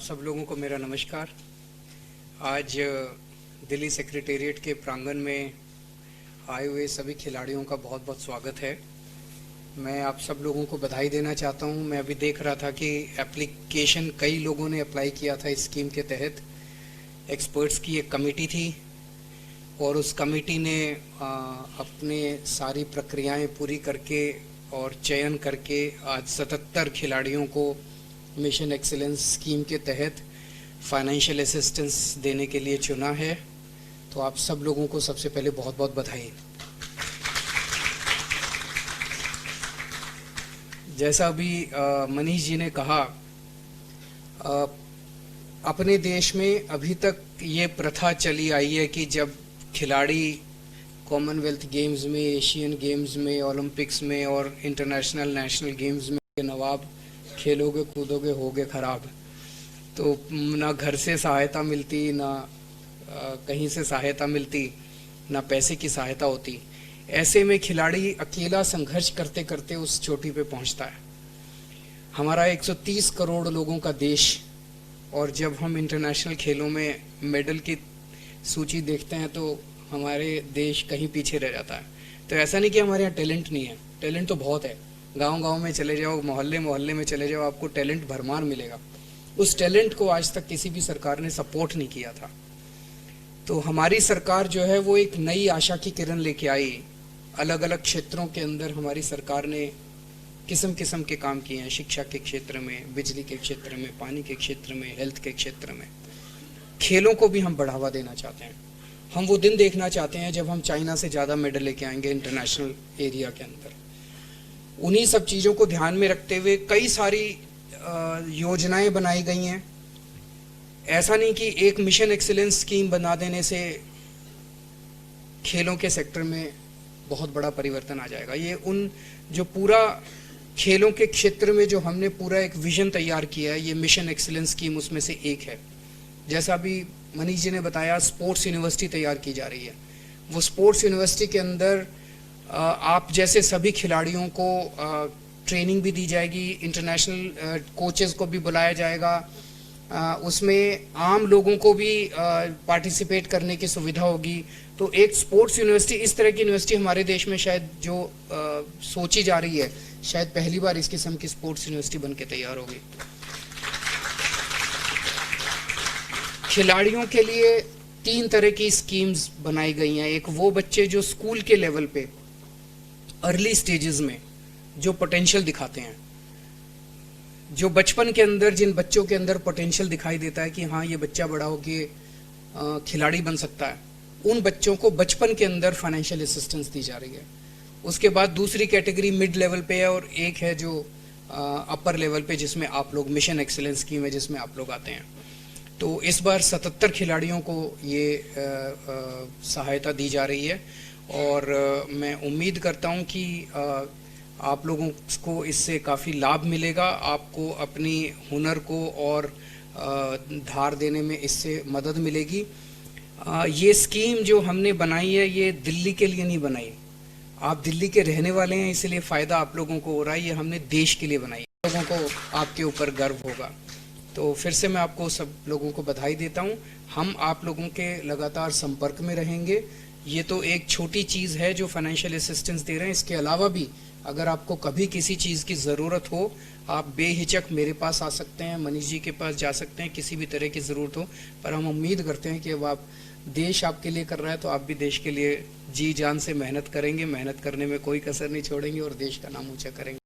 सब लोगों को मेरा नमस्कार। आज दिल्ली सेक्रेटेरिएट के प्रांगण में आए हुए सभी खिलाड़ियों का बहुत बहुत स्वागत है। मैं आप सब लोगों को बधाई देना चाहता हूं। मैं अभी देख रहा था कि एप्लीकेशन कई लोगों ने अप्लाई किया था इस स्कीम के तहत। एक्सपर्ट्स की एक कमेटी थी और उस कमेटी ने अपने सारी प्रक्रियाएं पूरी करके और चयन करके आज 77 खिलाड़ियों को मिशन एक्सीलेंस स्कीम के तहत फाइनेंशियल असिस्टेंस देने के लिए चुना है। तो आप सब लोगों को सबसे पहले बहुत बहुत बधाई। जैसा अभी मनीष जी ने कहा, अपने देश में अभी तक ये प्रथा चली आई है कि जब खिलाड़ी कॉमनवेल्थ गेम्स में, एशियन गेम्स में, ओलंपिक्स में और इंटरनेशनल नेशनल गेम्स में नवाब खेलोगे कूदोगे होगे खराब, तो ना घर से सहायता मिलती, ना कहीं से सहायता मिलती, ना पैसे की सहायता होती। ऐसे में खिलाड़ी अकेला संघर्ष करते करते उस चोटी पे पहुंचता है। हमारा 130 करोड़ लोगों का देश, और जब हम इंटरनेशनल खेलों में मेडल की सूची देखते हैं तो हमारे देश कहीं पीछे रह जाता है। तो ऐसा नहीं कि हमारे यहाँ टैलेंट नहीं है, टैलेंट तो बहुत है। गांव-गांव में चले जाओ, मोहल्ले मोहल्ले में चले जाओ, आपको टैलेंट भरमार मिलेगा। उस टैलेंट को आज तक किसी भी सरकार ने सपोर्ट नहीं किया था। तो हमारी सरकार जो है वो एक नई आशा की किरण लेके आई। अलग अलग क्षेत्रों के अंदर हमारी सरकार ने किस्म किस्म के काम किए हैं। शिक्षा के क्षेत्र में, बिजली के क्षेत्र में, पानी के क्षेत्र में, हेल्थ के क्षेत्र में। खेलों को भी हम बढ़ावा देना चाहते हैं। हम वो दिन देखना चाहते हैं जब हम चाइना से ज़्यादा मेडल लेके आएंगे इंटरनेशनल एरिया के अंदर। उन्हीं सब चीज़ों को ध्यान में रखते हुए कई सारी योजनाएं बनाई गई हैं। ऐसा नहीं कि एक मिशन एक्सीलेंस स्कीम बना देने से खेलों के सेक्टर में बहुत बड़ा परिवर्तन आ जाएगा। ये उन जो पूरा खेलों के क्षेत्र में जो हमने पूरा एक विजन तैयार किया है, ये मिशन एक्सीलेंस स्कीम उसमें से एक है। जैसा अभी मनीष जी ने बताया, स्पोर्ट्स यूनिवर्सिटी तैयार की जा रही है। वो स्पोर्ट्स यूनिवर्सिटी के अंदर आप जैसे सभी खिलाड़ियों को ट्रेनिंग भी दी जाएगी, इंटरनेशनल कोचेस को भी बुलाया जाएगा। उसमें आम लोगों को भी पार्टिसिपेट करने की सुविधा होगी। तो एक स्पोर्ट्स यूनिवर्सिटी, इस तरह की यूनिवर्सिटी हमारे देश में शायद जो सोची जा रही है, शायद पहली बार इस किस्म की स्पोर्ट्स यूनिवर्सिटी बन के तैयार होगी। खिलाड़ियों के लिए 3 तरह की स्कीम्स बनाई गई हैं। एक वो बच्चे जो स्कूल के लेवल पे अर्ली स्टेजेस में जो पोटेंशियल दिखाते हैं, जो बचपन के अंदर, जिन बच्चों के अंदर पोटेंशियल दिखाई देता है कि हाँ ये बच्चा बड़ा होके खिलाड़ी बन सकता है, उन बच्चों को बचपन के अंदर फाइनेंशियल असिस्टेंस दी जा रही है। उसके बाद दूसरी कैटेगरी मिड लेवल पे है और एक है जो अपर लेवल पे, जिसमें आप लोग मिशन एक्सीलेंस स्कीम है जिसमें आप लोग आते हैं। तो इस बार 77 खिलाड़ियों को ये सहायता दी जा रही है और मैं उम्मीद करता हूं कि आप लोगों को इससे काफ़ी लाभ मिलेगा। आपको अपनी हुनर को और धार देने में इससे मदद मिलेगी। ये स्कीम जो हमने बनाई है, ये दिल्ली के लिए नहीं बनाई। आप दिल्ली के रहने वाले हैं, इसलिए फ़ायदा आप लोगों को हो रहा है। ये हमने देश के लिए बनाई, लोगों को आपके ऊपर गर्व होगा। तो फिर से मैं आपको सब लोगों को बधाई देता हूं। हम आप लोगों के लगातार संपर्क में रहेंगे। ये तो एक छोटी चीज़ है जो फाइनेंशियल असिस्टेंस दे रहे हैं। इसके अलावा भी अगर आपको कभी किसी चीज़ की ज़रूरत हो, आप बेहिचक मेरे पास आ सकते हैं, मनीष जी के पास जा सकते हैं, किसी भी तरह की ज़रूरत हो। पर हम उम्मीद करते हैं कि अब आप, देश आपके लिए कर रहा है तो आप भी देश के लिए जी जान से मेहनत करेंगे। मेहनत करने में कोई कसर नहीं छोड़ेंगे और देश का नाम ऊँचा करेंगे।